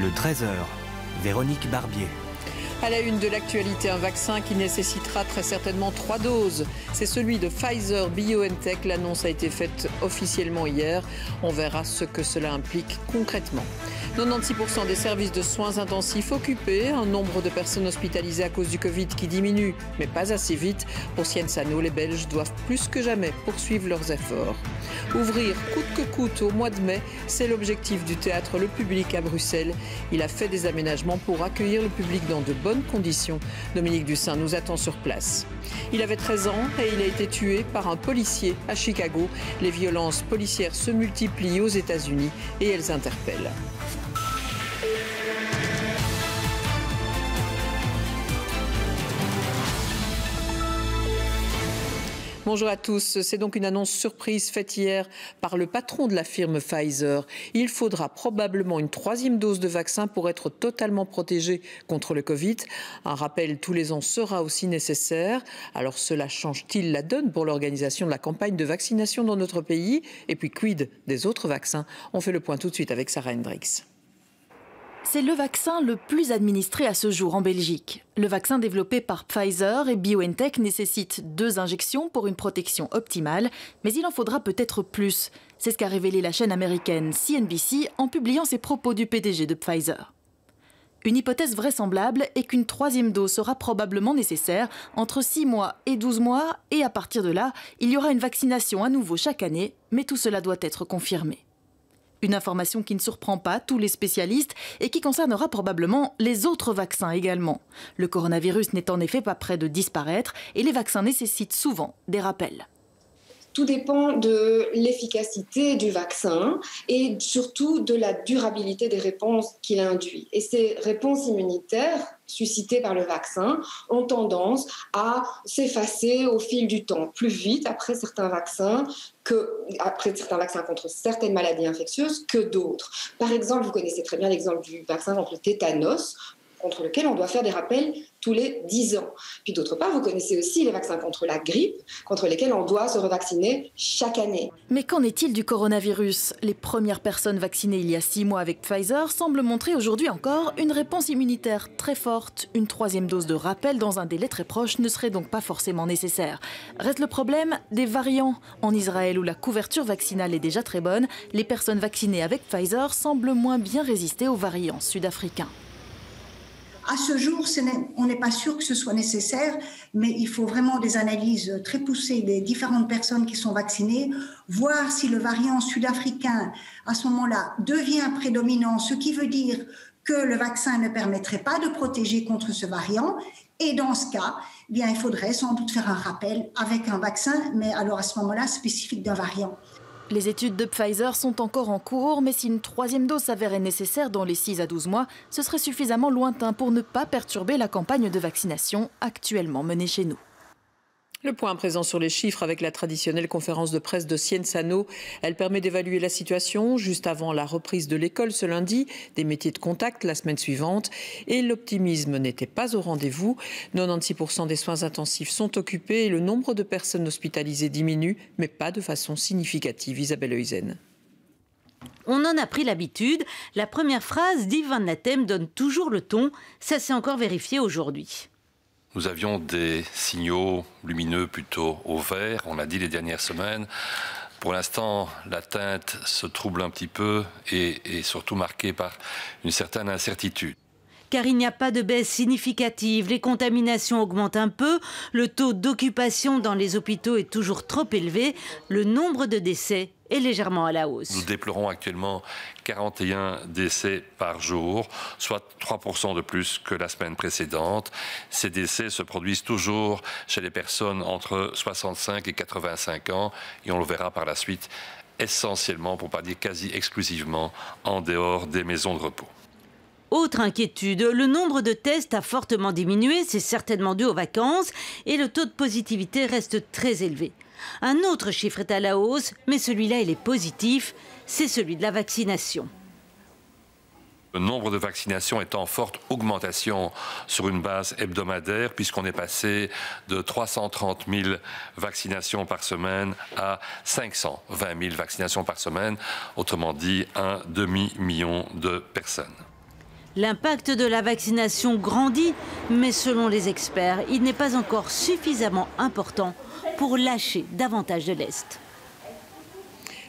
Le 13h, Véronique Barbier. À la une de l'actualité, un vaccin qui nécessitera très certainement 3 doses. C'est celui de Pfizer-BioNTech. L'annonce a été faite officiellement hier. On verra ce que cela implique concrètement. 96% des services de soins intensifs occupés, un nombre de personnes hospitalisées à cause du Covid qui diminue, mais pas assez vite. Pour Sciensano, les Belges doivent plus que jamais poursuivre leurs efforts. Ouvrir coûte que coûte au mois de mai, c'est l'objectif du théâtre Le Public à Bruxelles. Il a fait des aménagements pour accueillir le public dans de bonnes conditions. Dominique Dussin nous attend sur place. Il avait 13 ans et il a été tué par un policier à Chicago. Les violences policières se multiplient aux États-Unis et elles interpellent. Bonjour à tous. C'est donc une annonce surprise faite hier par le patron de la firme Pfizer. Il faudra probablement une 3e dose de vaccin pour être totalement protégé contre le Covid. Un rappel tous les ans sera aussi nécessaire. Alors cela change-t-il la donne pour l'organisation de la campagne de vaccination dans notre pays? Et puis quid des autres vaccins? On fait le point tout de suite avec Sarah Hendricks. C'est le vaccin le plus administré à ce jour en Belgique. Le vaccin développé par Pfizer et BioNTech nécessite 2 injections pour une protection optimale, mais il en faudra peut-être plus. C'est ce qu'a révélé la chaîne américaine CNBC en publiant ses propos du PDG de Pfizer. Une hypothèse vraisemblable est qu'une 3e dose sera probablement nécessaire entre 6 mois et 12 mois, et à partir de là, il y aura une vaccination à nouveau chaque année, mais tout cela doit être confirmé. Une information qui ne surprend pas tous les spécialistes et qui concernera probablement les autres vaccins également. Le coronavirus n'est en effet pas près de disparaître et les vaccins nécessitent souvent des rappels. Tout dépend de l'efficacité du vaccin et surtout de la durabilité des réponses qu'il induit. Et ces réponses immunitaires suscitées par le vaccin ont tendance à s'effacer au fil du temps, plus vite après certains vaccins contre certaines maladies infectieuses que d'autres. Par exemple, vous connaissez très bien l'exemple du vaccin contre le tétanos, contre lequel on doit faire des rappels tous les 10 ans. Puis d'autre part, vous connaissez aussi les vaccins contre la grippe, contre lesquels on doit se revacciner chaque année. Mais qu'en est-il du coronavirus? Les premières personnes vaccinées il y a 6 mois avec Pfizer semblent montrer aujourd'hui encore une réponse immunitaire très forte. Une 3e dose de rappel dans un délai très proche ne serait donc pas forcément nécessaire. Reste le problème des variants. En Israël, où la couverture vaccinale est déjà très bonne, les personnes vaccinées avec Pfizer semblent moins bien résister aux variants sud-africains. À ce jour, on n'est pas sûr que ce soit nécessaire, mais il faut vraiment des analyses très poussées des différentes personnes qui sont vaccinées, voir si le variant sud-africain, à ce moment-là, devient prédominant, ce qui veut dire que le vaccin ne permettrait pas de protéger contre ce variant. Et dans ce cas, eh bien, il faudrait sans doute faire un rappel avec un vaccin, mais alors à ce moment-là, spécifique d'un variant. Les études de Pfizer sont encore en cours, mais si une 3e dose s'avérait nécessaire dans les 6 à 12 mois, ce serait suffisamment lointain pour ne pas perturber la campagne de vaccination actuellement menée chez nous. Le point à présent sur les chiffres avec la traditionnelle conférence de presse de Sciensano. Elle permet d'évaluer la situation juste avant la reprise de l'école ce lundi, des métiers de contact la semaine suivante. Et l'optimisme n'était pas au rendez-vous. 96% des soins intensifs sont occupés et le nombre de personnes hospitalisées diminue, mais pas de façon significative. Isabelle Heusen. On en a pris l'habitude. La première phrase d'Yves Van Natem donne toujours le ton. Ça s'est encore vérifié aujourd'hui. Nous avions des signaux lumineux plutôt au vert, on l'a dit les dernières semaines. Pour l'instant, la teinte se trouble un petit peu et est surtout marquée par une certaine incertitude. Car il n'y a pas de baisse significative, les contaminations augmentent un peu, le taux d'occupation dans les hôpitaux est toujours trop élevé, le nombre de décès est légèrement à la hausse. Nous déplorons actuellement 41 décès par jour, soit 3% de plus que la semaine précédente. Ces décès se produisent toujours chez les personnes entre 65 et 85 ans et on le verra par la suite essentiellement, pour ne pas dire quasi exclusivement, en dehors des maisons de repos. Autre inquiétude, le nombre de tests a fortement diminué, c'est certainement dû aux vacances, et le taux de positivité reste très élevé. Un autre chiffre est à la hausse, mais celui-là il est positif, c'est celui de la vaccination. Le nombre de vaccinations est en forte augmentation sur une base hebdomadaire, puisqu'on est passé de 330 000 vaccinations par semaine à 520 000 vaccinations par semaine, autrement dit un demi-million de personnes. L'impact de la vaccination grandit, mais selon les experts, il n'est pas encore suffisamment important pour lâcher davantage de lest.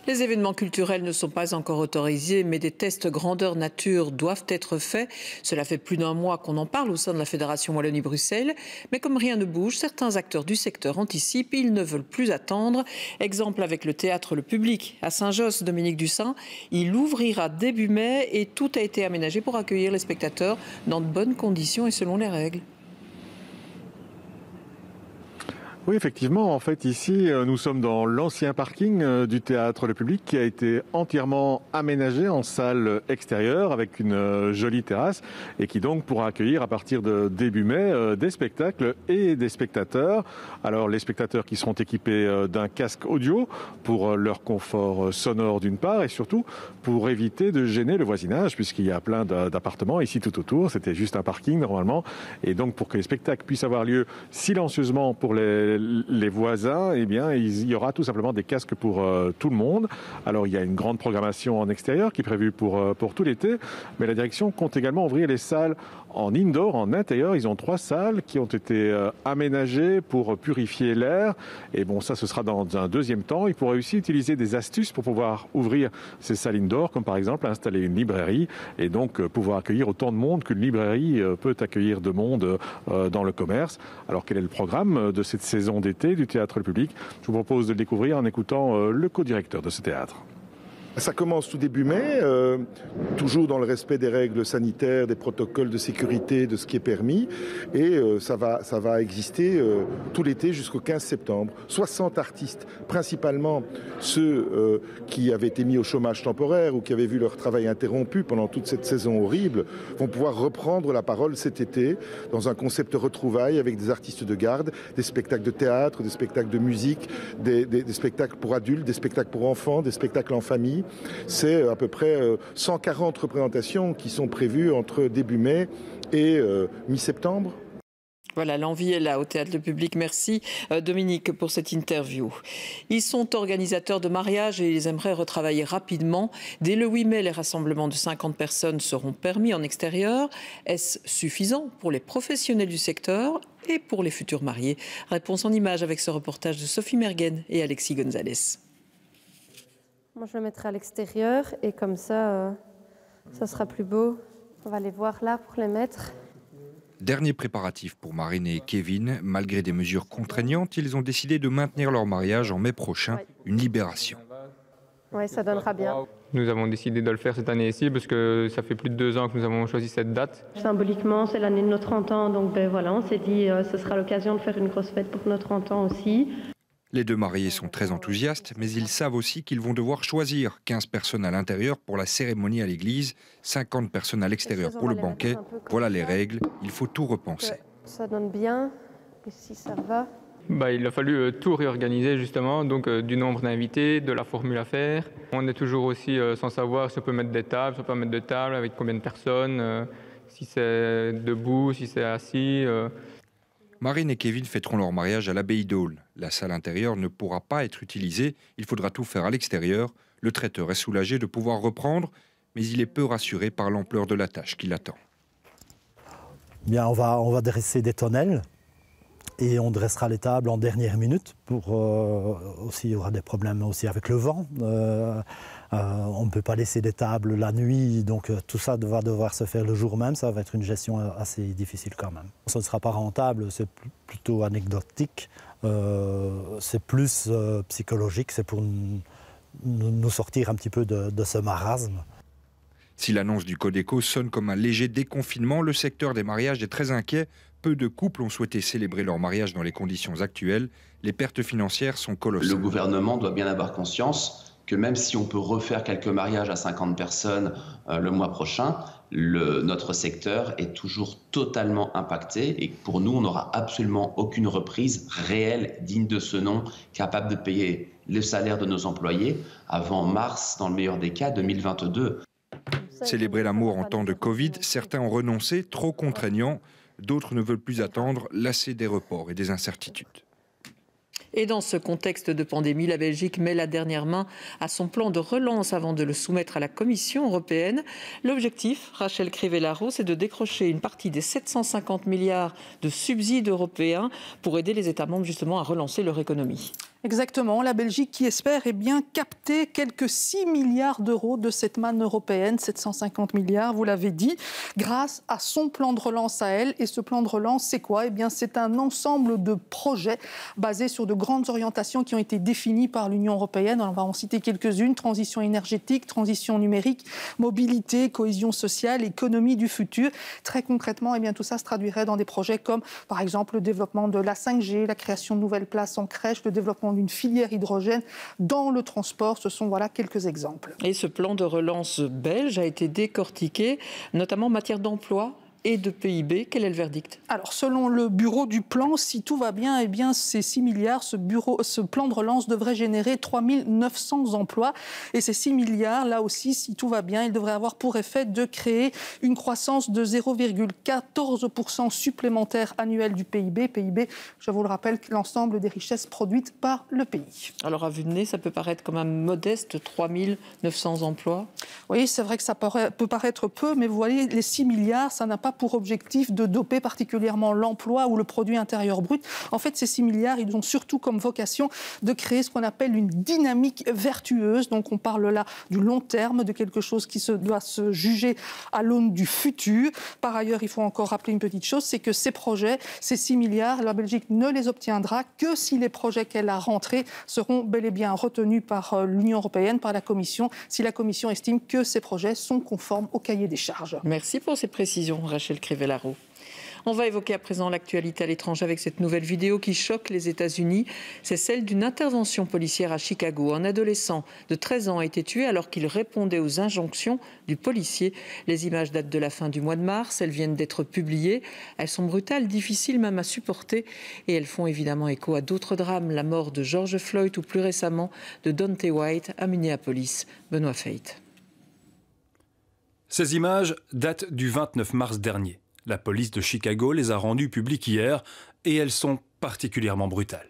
Les événements culturels ne sont pas encore autorisés, mais des tests grandeur nature doivent être faits. Cela fait plus d'un mois qu'on en parle au sein de la Fédération Wallonie-Bruxelles. Mais comme rien ne bouge, certains acteurs du secteur anticipent, ils ne veulent plus attendre. Exemple avec le théâtre Le Public à Saint-Josse, Dominique Dussin. Il ouvrira début mai et tout a été aménagé pour accueillir les spectateurs dans de bonnes conditions et selon les règles. Oui, effectivement. En fait, ici, nous sommes dans l'ancien parking du théâtre Le Public qui a été entièrement aménagé en salle extérieure avec une jolie terrasse et qui donc pourra accueillir à partir de début mai des spectacles et des spectateurs. Alors, les spectateurs qui seront équipés d'un casque audio pour leur confort sonore d'une part et surtout pour éviter de gêner le voisinage puisqu'il y a plein d'appartements ici tout autour. C'était juste un parking normalement. Et donc, pour que les spectacles puissent avoir lieu silencieusement pour les voisins, eh bien, il y aura tout simplement des casques pour tout le monde. Alors, il y a une grande programmation en extérieur qui est prévue pour tout l'été, mais la direction compte également ouvrir les salles en indoor, en intérieur. Ils ont 3 salles qui ont été aménagées pour purifier l'air. Et bon, ça, ce sera dans un deuxième temps. Ils pourraient aussi utiliser des astuces pour pouvoir ouvrir ces salles indoor, comme par exemple installer une librairie et donc pouvoir accueillir autant de monde qu'une librairie peut accueillir de monde dans le commerce. Alors, quel est le programme de cette saison d'été du Théâtre Le Public? Je vous propose de le découvrir en écoutant le co-directeur de ce théâtre. Ça commence tout début mai, toujours dans le respect des règles sanitaires, des protocoles de sécurité, de ce qui est permis. Et ça va exister tout l'été jusqu'au 15 septembre. 60 artistes, principalement ceux qui avaient été mis au chômage temporaire ou qui avaient vu leur travail interrompu pendant toute cette saison horrible, vont pouvoir reprendre la parole cet été dans un concept retrouvailles avec des artistes de garde, des spectacles de théâtre, des spectacles de musique, des spectacles pour adultes, des spectacles pour enfants, des spectacles en famille. C'est à peu près 140 représentations qui sont prévues entre début mai et mi-septembre. Voilà, l'envie est là au Théâtre Le Public. Merci Dominique pour cette interview. Ils sont organisateurs de mariages et ils aimeraient retravailler rapidement. Dès le 8 mai, les rassemblements de 50 personnes seront permis en extérieur. Est-ce suffisant pour les professionnels du secteur et pour les futurs mariés? Réponse en images avec ce reportage de Sophie Mergen et Alexis Gonzalez. Moi, je le mettrai à l'extérieur et comme ça, ça sera plus beau. On va les voir là pour les mettre. Dernier préparatif pour Marine et Kevin. Malgré des mesures contraignantes, ils ont décidé de maintenir leur mariage en mai prochain. Une libération. Oui, ça donnera bien. Nous avons décidé de le faire cette année-ci parce que ça fait plus de 2 ans que nous avons choisi cette date. Symboliquement, c'est l'année de nos 30 ans. Donc voilà, on s'est dit ce sera l'occasion de faire une grosse fête pour nos 30 ans aussi. Les 2 mariés sont très enthousiastes, mais ils savent aussi qu'ils vont devoir choisir 15 personnes à l'intérieur pour la cérémonie à l'église, 50 personnes à l'extérieur pour le banquet. Voilà les règles, il faut tout repenser. Ça donne bien, ici ça va. Il a fallu tout réorganiser justement, donc du nombre d'invités, de la formule à faire. On est toujours aussi sans savoir si on peut mettre des tables, si on peut mettre des tables, avec combien de personnes, si c'est debout, si c'est assis. Marine et Kevin fêteront leur mariage à l'abbaye d'Aulne. La salle intérieure ne pourra pas être utilisée, il faudra tout faire à l'extérieur. Le traiteur est soulagé de pouvoir reprendre, mais il est peu rassuré par l'ampleur de la tâche qui l'attend. Bien, on va dresser des tonnelles et on dressera les tables en dernière minute. Aussi, il y aura des problèmes aussi avec le vent. On ne peut pas laisser des tables la nuit, donc tout ça va devoir se faire le jour même. Ça va être une gestion assez difficile quand même. Ce ne sera pas rentable, c'est plutôt anecdotique. C'est plus psychologique, c'est pour nous sortir un petit peu de ce marasme. Si l'annonce du Codeco sonne comme un léger déconfinement, le secteur des mariages est très inquiet. Peu de couples ont souhaité célébrer leur mariage dans les conditions actuelles. Les pertes financières sont colossales. Le gouvernement doit bien avoir conscience que même si on peut refaire quelques mariages à 50 personnes le mois prochain, notre secteur est toujours totalement impacté et pour nous, on n'aura absolument aucune reprise réelle, digne de ce nom, capable de payer le salaire de nos employés avant mars, dans le meilleur des cas, 2022. Célébrer l'amour en temps de Covid, certains ont renoncé, trop contraignant. D'autres ne veulent plus attendre, lassés des reports et des incertitudes. Et dans ce contexte de pandémie, la Belgique met la dernière main à son plan de relance avant de le soumettre à la Commission européenne. L'objectif, Rachel Crivellaro, c'est de décrocher une partie des 750 milliards de subsides européens pour aider les États membres justement à relancer leur économie. Exactement, la Belgique qui espère capter quelques 6 milliards d'euros de cette manne européenne, 750 milliards, vous l'avez dit, grâce à son plan de relance à elle. Et ce plan de relance, c'est quoi ? C'est un ensemble de projets basés sur de grandes orientations qui ont été définies par l'Union européenne. On va en citer quelques-unes: transition énergétique, transition numérique, mobilité, cohésion sociale, économie du futur. Très concrètement, tout ça se traduirait dans des projets comme, par exemple, le développement de la 5G, la création de nouvelles places en crèche, le développement d'une filière hydrogène dans le transport. Ce sont quelques exemples. Et ce plan de relance belge a été décortiqué, notamment en matière d'emploi et de PIB. Quel est le verdict ? Alors, selon le bureau du plan, si tout va bien, ces 6 milliards, ce plan de relance devrait générer 3 900 emplois. Et ces 6 milliards, là aussi, si tout va bien, ils devraient avoir pour effet de créer une croissance de 0,14% supplémentaire annuel du PIB. PIB, je vous le rappelle, l'ensemble des richesses produites par le pays. Alors, à vue de nez, ça peut paraître quand même modeste, 3 900 emplois. Oui, c'est vrai que ça peut paraître peu, mais vous voyez, les 6 milliards, ça n'a pas pour objectif de doper particulièrement l'emploi ou le produit intérieur brut. En fait, ces 6 milliards, ils ont surtout comme vocation de créer ce qu'on appelle une dynamique vertueuse. Donc, on parle là du long terme, de quelque chose qui doit se juger à l'aune du futur. Par ailleurs, il faut encore rappeler une petite chose, c'est que ces projets, ces 6 milliards, la Belgique ne les obtiendra que si les projets qu'elle a rentrés seront bel et bien retenus par l'Union européenne, par la Commission, si la Commission estime que ces projets sont conformes au cahier des charges. Merci pour ces précisions, Rachel Crivellaro. On va évoquer à présent l'actualité à l'étranger avec cette nouvelle vidéo qui choque les États-Unis. C'est celle d'une intervention policière à Chicago. Un adolescent de 13 ans a été tué alors qu'il répondait aux injonctions du policier. Les images datent de la fin du mois de mars. Elles viennent d'être publiées. Elles sont brutales, difficiles même à supporter. Et elles font évidemment écho à d'autres drames. La mort de George Floyd ou plus récemment de Daunte White à Minneapolis. Benoît Feit. Ces images datent du 29 mars dernier. La police de Chicago les a rendues publiques hier et elles sont particulièrement brutales.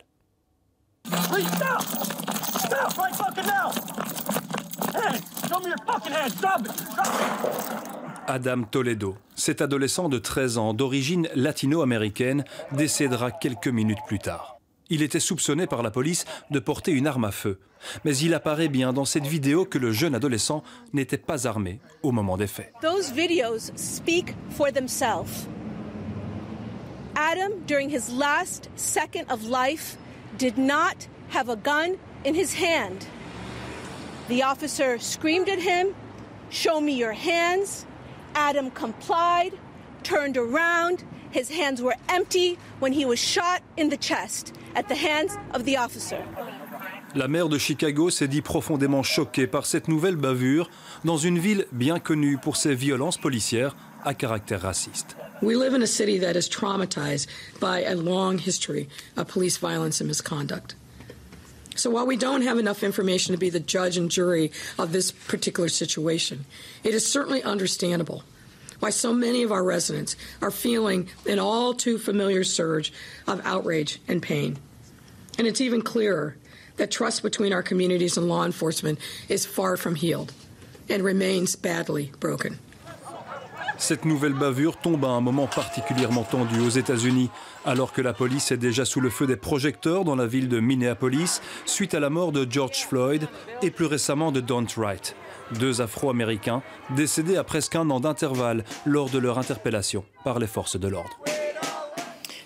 Adam Toledo, cet adolescent de 13 ans d'origine latino-américaine, décédera quelques minutes plus tard. Il était soupçonné par la police de porter une arme à feu. Mais il apparaît bien dans cette vidéo que le jeune adolescent n'était pas armé au moment des faits. Those videos speak for themselves. Adam, during his last second of life, did not have a gun in his hand. The officer screamed at him, "Show me your hands." Adam complied, turned around. His hands were empty when he was shot in the chest at the hands of the officer. La maire de Chicago s'est dit profondément choquée par cette nouvelle bavure dans une ville bien connue pour ses violences policières à caractère raciste. We live in a city that is traumatized by a long history of police violence and misconduct. So while we don't have enough information to be the judge and jury of this particular situation, it is certainly understandable why so many of our residents are feeling an all too familiar surge of outrage and pain. And it's even clearer that trust between our communities and law enforcement is far from healed and remains badly broken. Cette nouvelle bavure tombe à un moment particulièrement tendu aux États-Unis, alors que la police est déjà sous le feu des projecteurs dans la ville de Minneapolis, suite à la mort de George Floyd et plus récemment de Daunte Wright, deux Afro-Américains décédés à presque un an d'intervalle lors de leur interpellation par les forces de l'ordre.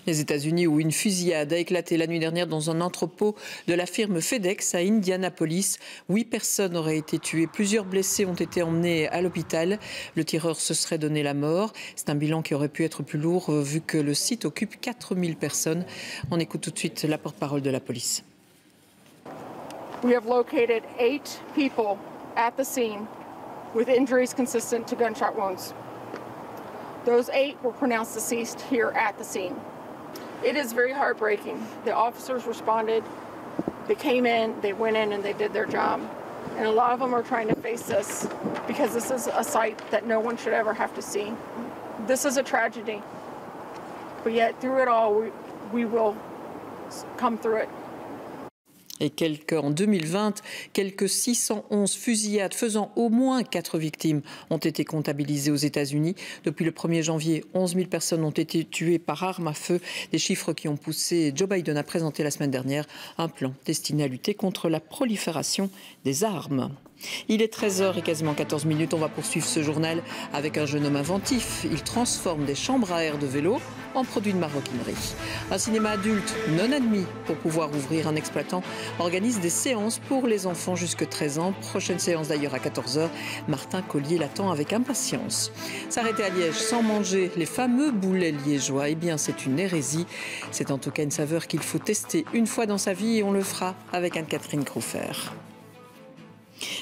Les États-Unis, où une fusillade a éclaté la nuit dernière dans un entrepôt de la firme FedEx à Indianapolis. 8 personnes auraient été tuées, plusieurs blessés ont été emmenés à l'hôpital. Le tireur se serait donné la mort. C'est un bilan qui aurait pu être plus lourd vu que le site occupe 4000 personnes. On écoute tout de suite la porte-parole de la police. We have located 8 people at the scene with injuries consistent to gunshot wounds. Those 8 were pronounced deceased here at the scene. It is very heartbreaking. The officers responded, they came in, they went in and they did their job. And a lot of them are trying to face this because this is a sight that no one should ever have to see. This is a tragedy. But yet through it all, we will come through it. Et en 2020, quelques 611 fusillades faisant au moins 4 victimes ont été comptabilisées aux États-Unis. Depuis le 1er janvier, 11 000 personnes ont été tuées par arme à feu. Des chiffres qui ont poussé Joe Biden à présenter la semaine dernière un plan destiné à lutter contre la prolifération des armes. Il est 13h et quasiment 14 minutes. On va poursuivre ce journal avec un jeune homme inventif. Il transforme des chambres à air de vélo en produits de maroquinerie. Un cinéma adulte non admis pour pouvoir ouvrir. Un exploitant organise des séances pour les enfants jusque 13 ans. Prochaine séance d'ailleurs à 14h. Martin Collier l'attend avec impatience. S'arrêter à Liège sans manger les fameux boulets liégeois, eh bien c'est une hérésie. C'est en tout cas une saveur qu'il faut tester une fois dans sa vie et on le fera avec Anne-Catherine Crouffer.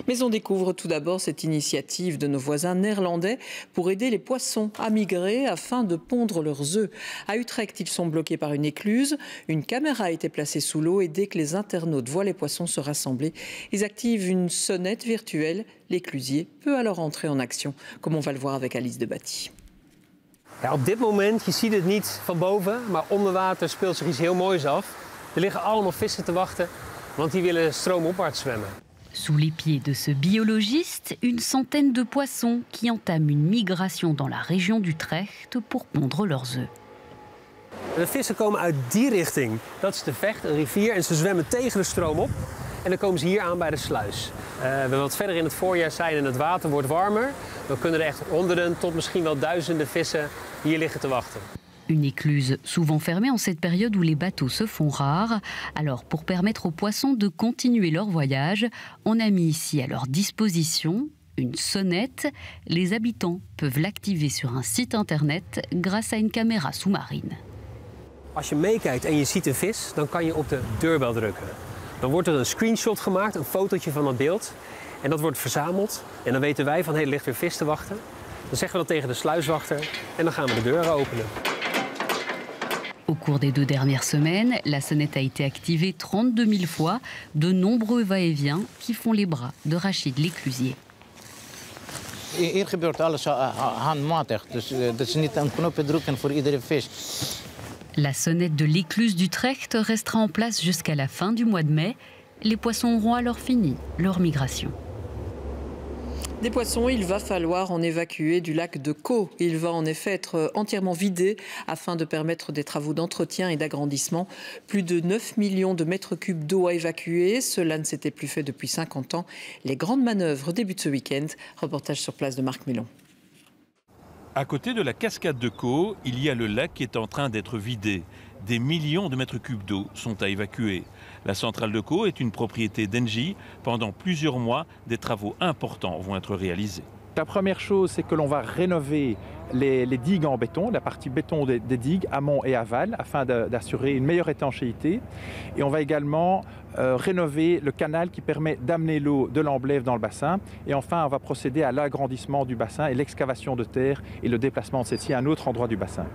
Mais on découvre tout d'abord cette initiative de nos voisins néerlandais pour aider les poissons à migrer afin de pondre leurs œufs. À Utrecht, ils sont bloqués par une écluse. Une caméra a été placée sous l'eau et dès que les internautes voient les poissons se rassembler, ils activent une sonnette virtuelle. L'éclusier peut alors entrer en action, comme on va le voir avec Alice de Batty. Ja, op dit moment, je ziet het niet van boven, maar onder water speelt zich iets heel moois af. Er liggen allemaal vissen te wachten, want die willen stroomopwaarts zwemmen. Sous les pieds de ce biologiste, une centaine de poissons qui entament une migration dans la région d'Utrecht pour pondre leurs œufs. De vissen komen uit die richting. Dat is de Vecht, een rivier, en ze zwemmen tegen de stroom op. En dan komen ze hier aan bij de sluis. We wat verder in het voorjaar zijn en het water wordt warmer, dan kunnen er echt honderden tot misschien wel duizenden vissen hier liggen te wachten. Une écluse souvent fermée en cette période où les bateaux se font rares. Alors, pour permettre aux poissons de continuer leur voyage, on a mis ici à leur disposition une sonnette. Les habitants peuvent l'activer sur un site internet grâce à une caméra sous-marine. Als je meekijkt en je ziet een vis, dan kan je op de deurbel drukken. Dan wordt er een screenshot gemaakt, een fotootje van het beeld. En dat wordt verzameld. En dan weten wij van, hé, er ligt weer vis te wachten. Dan zeggen we dat tegen de sluiswachter en dan gaan we de deuren openen. Au cours des 2 dernières semaines, la sonnette a été activée 32 000 fois, de nombreux va-et-vient qui font les bras de Rachid l'éclusier. Hier gebeurt alles handmatig, dus dat is niet een knopje drukken voor iedere vis. La sonnette de l'écluse d'Utrecht restera en place jusqu'à la fin du mois de mai. Les poissons auront alors fini leur migration. Des poissons, il va falloir en évacuer du lac de Caux. Il va en effet être entièrement vidé afin de permettre des travaux d'entretien et d'agrandissement. Plus de 9 millions de mètres cubes d'eau à évacuer. Cela ne s'était plus fait depuis 50 ans. Les grandes manœuvres débutent ce week-end. Reportage sur place de Marc Mélon. À côté de la cascade de Caux, il y a le lac qui est en train d'être vidé. Des millions de mètres cubes d'eau sont à évacuer. La centrale de Caux est une propriété d'Engie. Pendant plusieurs mois, des travaux importants vont être réalisés. La première chose, c'est que l'on va rénover les digues en béton, la partie béton des digues, amont et aval, afin d'assurer une meilleure étanchéité. Et on va également rénover le canal qui permet d'amener l'eau de l'Amblève dans le bassin. Et enfin, on va procéder à l'agrandissement du bassin et l'excavation de terre et le déplacement de celle-ci à un autre endroit du bassin.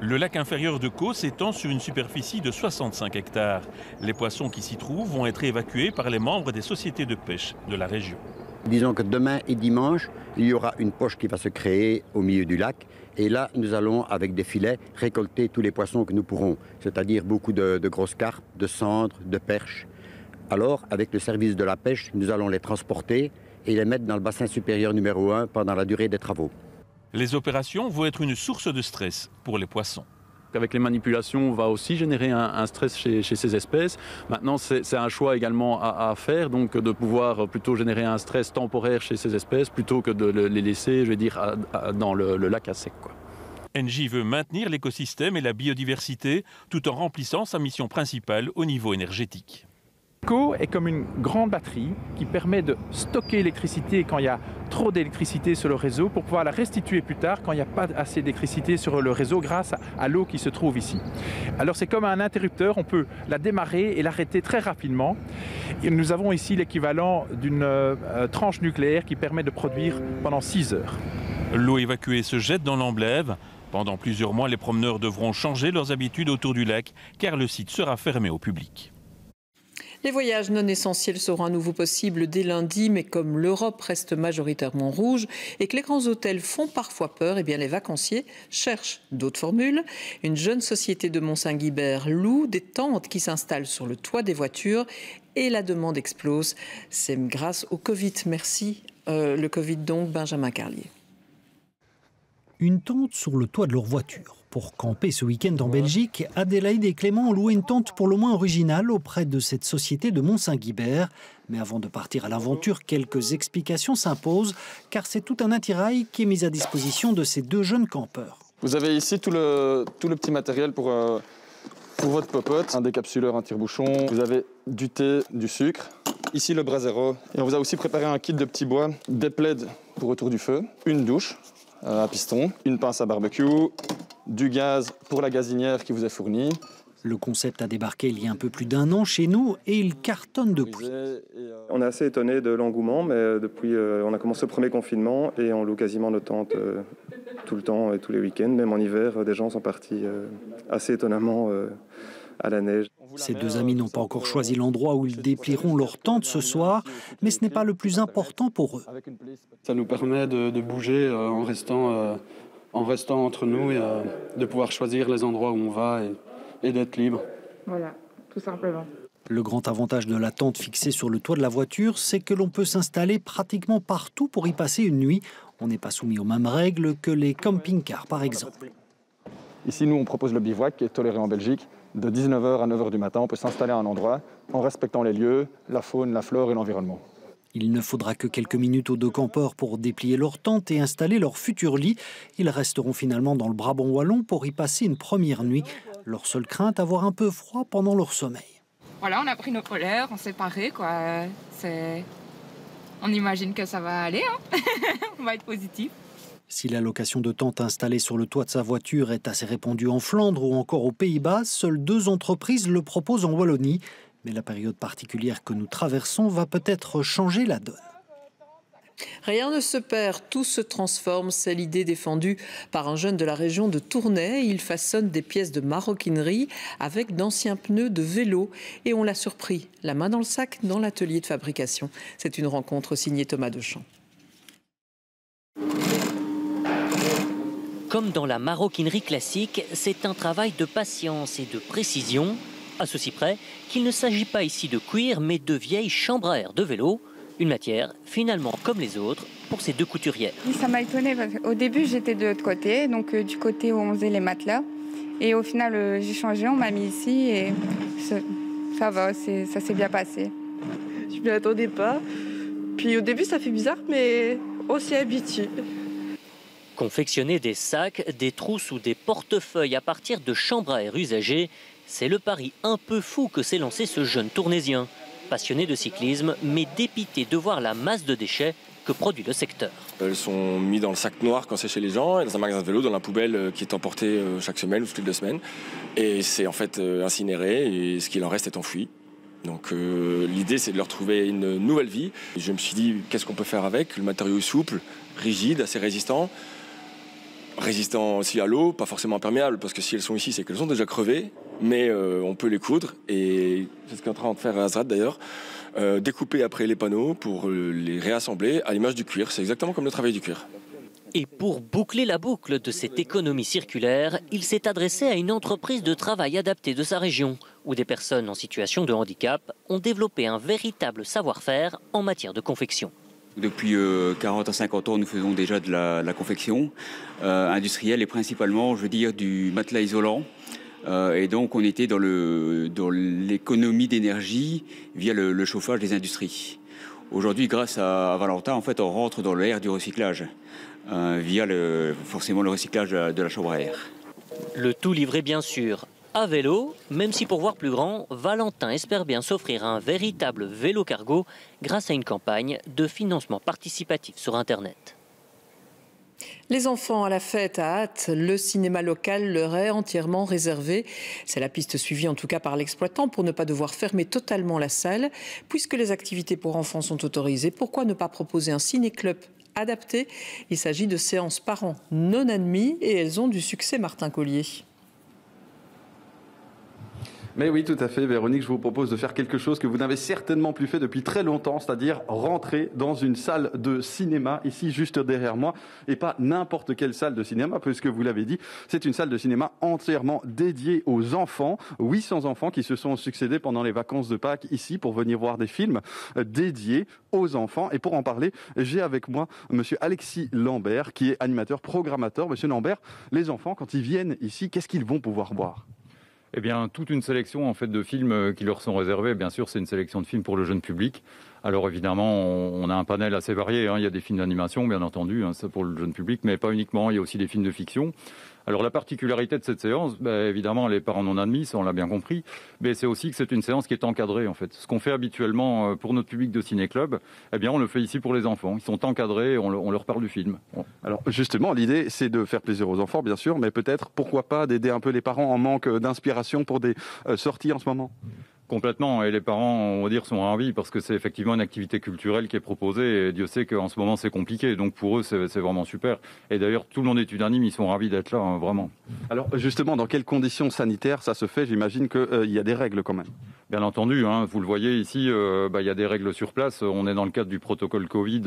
Le lac inférieur de Caux s'étend sur une superficie de 65 hectares. Les poissons qui s'y trouvent vont être évacués par les membres des sociétés de pêche de la région. Disons que demain et dimanche, il y aura une poche qui va se créer au milieu du lac. Et là, nous allons, avec des filets, récolter tous les poissons que nous pourrons. C'est-à-dire beaucoup de grosses carpes, de cendres, de perches. Alors, avec le service de la pêche, nous allons les transporter et les mettre dans le bassin supérieur numéro 1 pendant la durée des travaux. Les opérations vont être une source de stress pour les poissons. Avec les manipulations, on va aussi générer un stress chez ces espèces. Maintenant, c'est un choix également à faire, donc de pouvoir plutôt générer un stress temporaire chez ces espèces plutôt que de les laisser, je vais dire, dans le lac à sec, quoi. Engie veut maintenir l'écosystème et la biodiversité tout en remplissant sa mission principale au niveau énergétique. Caux est comme une grande batterie qui permet de stocker l'électricité quand il y a trop d'électricité sur le réseau pour pouvoir la restituer plus tard quand il n'y a pas assez d'électricité sur le réseau grâce à l'eau qui se trouve ici. Alors c'est comme un interrupteur, on peut la démarrer et l'arrêter très rapidement. Et nous avons ici l'équivalent d'une tranche nucléaire qui permet de produire pendant 6 heures. L'eau évacuée se jette dans l'Amblève. Pendant plusieurs mois, les promeneurs devront changer leurs habitudes autour du lac car le site sera fermé au public. Les voyages non essentiels seront à nouveau possibles dès lundi, mais comme l'Europe reste majoritairement rouge et que les grands hôtels font parfois peur, eh bien les vacanciers cherchent d'autres formules. Une jeune société de Mont-Saint-Guibert loue des tentes qui s'installent sur le toit des voitures et la demande explose. C'est grâce au Covid. Merci. Le Covid donc, Benjamin Carlier. Une tente sur le toit de leur voiture. Pour camper ce week-end en Belgique, Adélaïde et Clément ont loué une tente pour le moins originale auprès de cette société de Mont-Saint-Guibert. Mais avant de partir à l'aventure, quelques explications s'imposent, car c'est tout un attirail qui est mis à disposition de ces deux jeunes campeurs. Vous avez ici tout le petit matériel pour votre popote, un décapsuleur, un tire-bouchon, vous avez du thé, du sucre, ici le brasero. Et on vous a aussi préparé un kit de petits bois, des plaids pour autour du feu, une douche à piston, une pince à barbecue, du gaz pour la gazinière qui vous est fournie. Le concept a débarqué il y a un peu plus d'1 an chez nous et il cartonne depuis. On est assez étonné de l'engouement, mais depuis on a commencé le premier confinement et on loue quasiment nos tentes tout le temps et tous les week-ends. Même en hiver, des gens sont partis assez étonnamment à la neige. Ces deux amis n'ont pas encore choisi l'endroit où ils déplieront leur tente ce soir, mais ce n'est pas le plus important pour eux. Ça nous permet de bouger en restant entre nous et de pouvoir choisir les endroits où on va et d'être libre. Voilà, tout simplement. Le grand avantage de la tente fixée sur le toit de la voiture, c'est que l'on peut s'installer pratiquement partout pour y passer une nuit. On n'est pas soumis aux mêmes règles que les camping-cars, par exemple. Ici, nous, on propose le bivouac qui est toléré en Belgique. De 19h à 9h du matin, on peut s'installer à un endroit en respectant les lieux, la faune, la flore et l'environnement. Il ne faudra que quelques minutes aux deux campeurs pour déplier leur tente et installer leur futur lit. Ils resteront finalement dans le Brabant wallon pour y passer une première nuit. Leur seule crainte, avoir un peu froid pendant leur sommeil. Voilà, on a pris nos polaires, on s'est parés, quoi. On imagine que ça va aller, hein. On va être positif. Si la location de tentes installée sur le toit de sa voiture est assez répandue en Flandre ou encore aux Pays-Bas, seules 2 entreprises le proposent en Wallonie. Mais la période particulière que nous traversons va peut-être changer la donne. Rien ne se perd, tout se transforme. C'est l'idée défendue par un jeune de la région de Tournai. Il façonne des pièces de maroquinerie avec d'anciens pneus de vélo. Et on l'a surpris, la main dans le sac, dans l'atelier de fabrication. C'est une rencontre signée Thomas Dechamps. Comme dans la maroquinerie classique, c'est un travail de patience et de précision, à ceci près qu'il ne s'agit pas ici de cuir, mais de vieilles chambres à air de vélo, une matière finalement comme les autres pour ces deux couturières. Ça m'a étonnée, au début j'étais de l'autre côté, donc du côté où on faisait les matelas, et au final j'ai changé, on m'a mis ici et ça va, ça s'est bien passé. Je m'y attendais pas, puis au début ça fait bizarre, mais on s'y habitue. Confectionner des sacs, des trousses ou des portefeuilles à partir de chambres à air usagées, c'est le pari un peu fou que s'est lancé ce jeune tournaisien. Passionné de cyclisme, mais dépité de voir la masse de déchets que produit le secteur. Elles sont mises dans le sac noir quand c'est chez les gens, et dans un magasin de vélo, dans la poubelle qui est emportée chaque semaine ou toutes les 2 semaines. Et c'est en fait incinéré, et ce qu'il en reste est enfoui. Donc l'idée, c'est de leur trouver une nouvelle vie. Et je me suis dit, qu'est-ce qu'on peut faire avec ? Le matériau est souple, rigide, assez résistant. Résistant aussi à l'eau, pas forcément imperméable, parce que si elles sont ici, c'est qu'elles sont déjà crevées, mais on peut les coudre, et c'est ce qu'est en train de faire Azrat d'ailleurs, découper après les panneaux pour les réassembler à l'image du cuir. C'est exactement comme le travail du cuir. Et pour boucler la boucle de cette économie circulaire, il s'est adressé à une entreprise de travail adaptée de sa région, où des personnes en situation de handicap ont développé un véritable savoir-faire en matière de confection. Depuis 40 à 50 ans, nous faisons déjà de la confection industrielle et principalement, je veux dire, du matelas isolant. Et donc, on était dans l'économie d'énergie via le chauffage des industries. Aujourd'hui, grâce à Valentin, en fait, on rentre dans l'ère du recyclage via forcément le recyclage de la chambre à air. Le tout livré, bien sûr, à vélo, même si pour voir plus grand, Valentin espère bien s'offrir un véritable vélo cargo grâce à une campagne de financement participatif sur Internet. Les enfants à la fête à Ath, le cinéma local leur est entièrement réservé. C'est la piste suivie en tout cas par l'exploitant pour ne pas devoir fermer totalement la salle. Puisque les activités pour enfants sont autorisées, pourquoi ne pas proposer un ciné-club adapté ? Il s'agit de séances par an non admis et elles ont du succès, Martin Collier. Mais oui, tout à fait, Véronique, je vous propose de faire quelque chose que vous n'avez certainement plus fait depuis très longtemps, c'est-à-dire rentrer dans une salle de cinéma, ici juste derrière moi, et pas n'importe quelle salle de cinéma, puisque vous l'avez dit, c'est une salle de cinéma entièrement dédiée aux enfants, 800 enfants qui se sont succédés pendant les vacances de Pâques ici pour venir voir des films dédiés aux enfants. Et pour en parler, j'ai avec moi monsieur Alexis Lambert, qui est animateur, programmateur. Monsieur Lambert, les enfants, quand ils viennent ici, qu'est-ce qu'ils vont pouvoir voir ? Eh bien, toute une sélection en fait de films qui leur sont réservés. Bien sûr, c'est une sélection de films pour le jeune public. Alors évidemment, on a un panel assez varié. Il y a des films d'animation, bien entendu, ça pour le jeune public, mais pas uniquement. Il y a aussi des films de fiction. Alors la particularité de cette séance, évidemment, les parents non admis, ça on l'a bien compris, mais c'est aussi que c'est une séance qui est encadrée en fait. Ce qu'on fait habituellement pour notre public de ciné-club, eh bien on le fait ici pour les enfants. Ils sont encadrés, on leur parle du film. Bon. Alors justement, l'idée c'est de faire plaisir aux enfants, bien sûr, mais peut-être, pourquoi pas, d'aider un peu les parents en manque d'inspiration pour des sorties en ce moment ? Complètement, et les parents, on va dire, sont ravis parce que c'est effectivement une activité culturelle qui est proposée et Dieu sait qu'en ce moment c'est compliqué, donc pour eux c'est vraiment super. Et d'ailleurs tout le monde est unanime, ils sont ravis d'être là, vraiment. Alors justement, dans quelles conditions sanitaires ça se fait ? J'imagine qu'il y a des règles quand même. Bien entendu, vous le voyez ici, il y a des règles sur place. On est dans le cadre du protocole Covid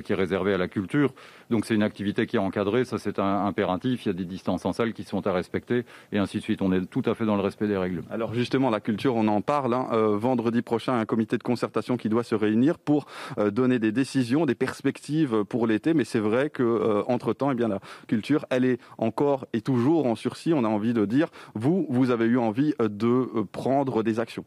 qui est réservé à la culture, donc c'est une activité qui est encadrée, ça c'est un impératif, il y a des distances en salle qui sont à respecter et ainsi de suite. On est tout à fait dans le respect des règles. Alors justement, la culture, on en parle. Vendredi prochain, un comité de concertation qui doit se réunir pour donner des décisions, des perspectives pour l'été. Mais c'est vrai qu'entre-temps, la culture, elle est encore et toujours en sursis. On a envie de dire, vous avez eu envie de prendre des actions.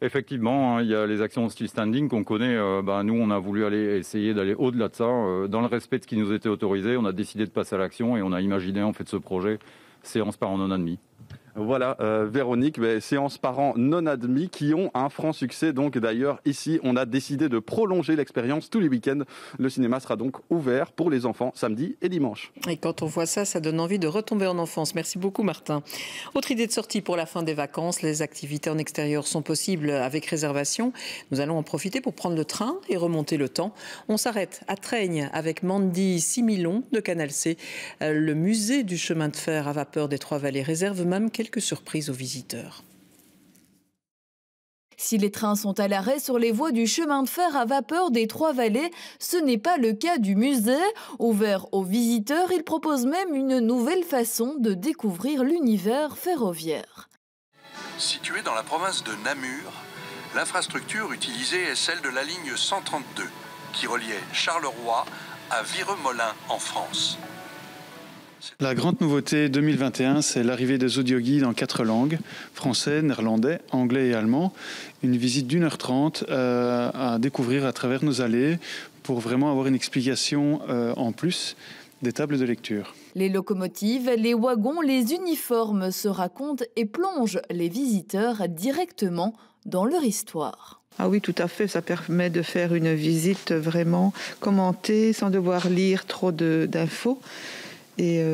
Effectivement, il y a les actions still standing qu'on connaît. Nous, on a voulu essayer d'aller au-delà de ça. Dans le respect de ce qui nous était autorisé, on a décidé de passer à l'action et on a imaginé en fait ce projet séance parents non admis. Voilà, Véronique, séances parents non admis qui ont un franc succès. Donc d'ailleurs, ici, on a décidé de prolonger l'expérience tous les week-ends. Le cinéma sera donc ouvert pour les enfants samedi et dimanche. Et quand on voit ça, ça donne envie de retomber en enfance. Merci beaucoup, Martin. Autre idée de sortie pour la fin des vacances, les activités en extérieur sont possibles avec réservation. Nous allons en profiter pour prendre le train et remonter le temps. On s'arrête à Traignes avec Mandy Similon de Canal C. Le musée du chemin de fer à vapeur des Trois-Vallées réserve même quelques surprises aux visiteurs. Si les trains sont à l'arrêt sur les voies du chemin de fer à vapeur des Trois-Vallées, ce n'est pas le cas du musée. Ouvert aux visiteurs, il propose même une nouvelle façon de découvrir l'univers ferroviaire. Situé dans la province de Namur, l'infrastructure utilisée est celle de la ligne 132, qui reliait Charleroi à Vireux-Molin en France. La grande nouveauté 2021, c'est l'arrivée des audioguides en 4 langues, français, néerlandais, anglais et allemand. Une visite d'1h30 à découvrir à travers nos allées pour vraiment avoir une explication en plus des tables de lecture. Les locomotives, les wagons, les uniformes se racontent et plongent les visiteurs directement dans leur histoire. Ah oui, tout à fait. Ça permet de faire une visite vraiment commentée sans devoir lire trop d'infos. Et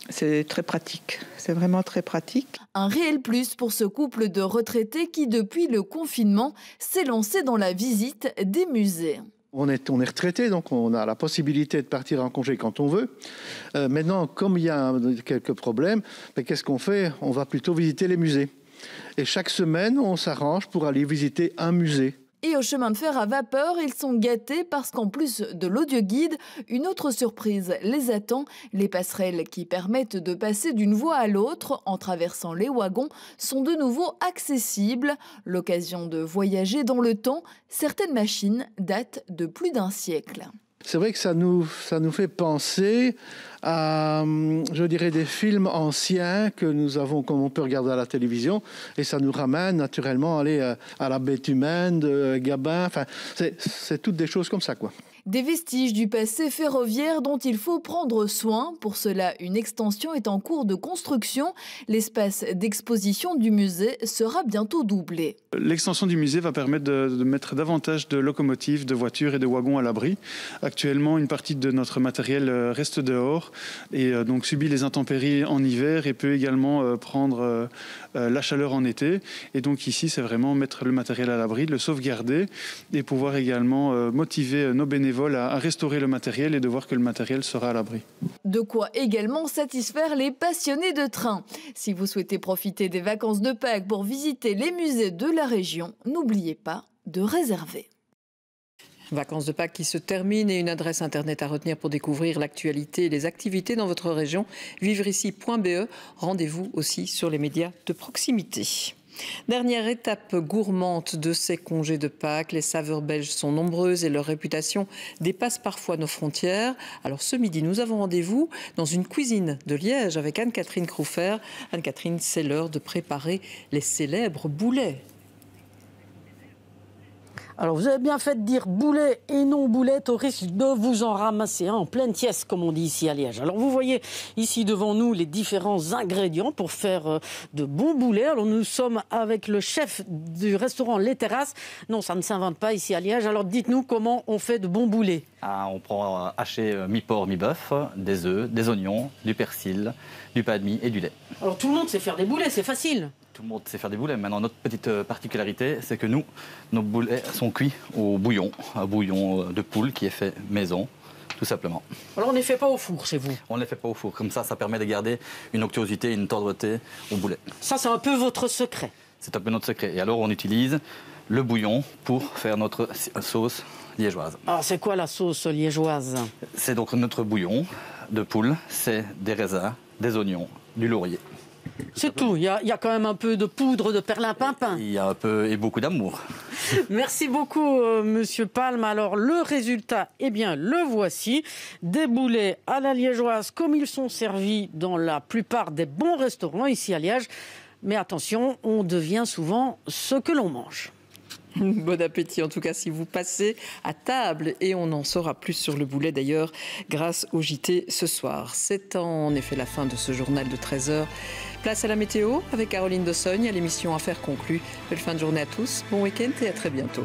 c'est très pratique, c'est vraiment très pratique. Un réel plus pour ce couple de retraités qui, depuis le confinement, s'est lancé dans la visite des musées. On est retraité, donc on a la possibilité de partir en congé quand on veut. Maintenant, comme il y a quelques problèmes, qu'est-ce qu'on fait ? On va plutôt visiter les musées. Et chaque semaine, on s'arrange pour aller visiter un musée. Et au chemin de fer à vapeur, ils sont gâtés parce qu'en plus de l'audioguide, une autre surprise les attend. Les passerelles qui permettent de passer d'une voie à l'autre en traversant les wagons sont de nouveau accessibles. L'occasion de voyager dans le temps, certaines machines datent de plus d'1 siècle. C'est vrai que ça nous fait penser à, je dirais, des films anciens que nous avons, comme on peut regarder à la télévision, et ça nous ramène naturellement à la bête humaine de Gabin. Enfin, c'est toutes des choses comme ça, quoi. Des vestiges du passé ferroviaire dont il faut prendre soin. Pour cela, une extension est en cours de construction. L'espace d'exposition du musée sera bientôt doublé. L'extension du musée va permettre de mettre davantage de locomotives, de voitures et de wagons à l'abri. Actuellement, une partie de notre matériel reste dehors et donc subit les intempéries en hiver et peut également prendre la chaleur en été. Et donc ici, c'est vraiment mettre le matériel à l'abri, le sauvegarder et pouvoir également motiver nos bénévoles bénévoles à restaurer le matériel et de voir que le matériel sera à l'abri. De quoi également satisfaire les passionnés de train. Si vous souhaitez profiter des vacances de Pâques pour visiter les musées de la région, n'oubliez pas de réserver. Vacances de Pâques qui se terminent et une adresse internet à retenir pour découvrir l'actualité et les activités dans votre région, vivreici.be. Rendez-vous aussi sur les médias de proximité. Dernière étape gourmande de ces congés de Pâques, les saveurs belges sont nombreuses et leur réputation dépasse parfois nos frontières. Alors ce midi, nous avons rendez-vous dans une cuisine de Liège avec Anne-Catherine Crouffer. Anne-Catherine, c'est l'heure de préparer les célèbres boulets. Alors vous avez bien fait de dire boulet et non boulette au risque de vous en ramasser un en pleine tiesse comme on dit ici à Liège. Alors vous voyez ici devant nous les différents ingrédients pour faire de bons boulets. Alors nous sommes avec le chef du restaurant Les Terrasses. Non, ça ne s'invente pas ici à Liège. Alors dites-nous comment on fait de bons boulets. On prend haché mi-porc, mi-bœuf, des œufs, des oignons, du persil, du pain de mie et du lait. Alors tout le monde sait faire des boulets, c'est facile. Tout le monde sait faire des boulets. Maintenant, notre petite particularité, c'est que nous, nos boulets sont cuits au bouillon, un bouillon de poule qui est fait maison, tout simplement. Alors on ne les fait pas au four chez vous? On ne les fait pas au four. Comme ça permet de garder une onctuosité, une tendreté au boulet. Ça, c'est un peu votre secret. C'est un peu notre secret. Et alors, on utilise le bouillon pour faire notre sauce liégeoise. Alors, c'est quoi la sauce liégeoise? C'est donc notre bouillon de poule. C'est des raisins, des oignons, du laurier. C'est tout, il y a quand même un peu de poudre de perlimpinpin. Il y a un peu et beaucoup d'amour. Merci beaucoup, Monsieur Palme. Alors, le résultat, eh bien, le voici. Des boulets à la liégeoise, comme ils sont servis dans la plupart des bons restaurants ici à Liège. Mais attention, on devient souvent ce que l'on mange. Bon appétit en tout cas si vous passez à table et on en saura plus sur le boulet d'ailleurs grâce au JT ce soir. C'est en effet la fin de ce journal de 13h. Place à la météo avec Caroline Dossogne à l'émission Affaires conclues. Belle fin de journée à tous, bon week-end et à très bientôt.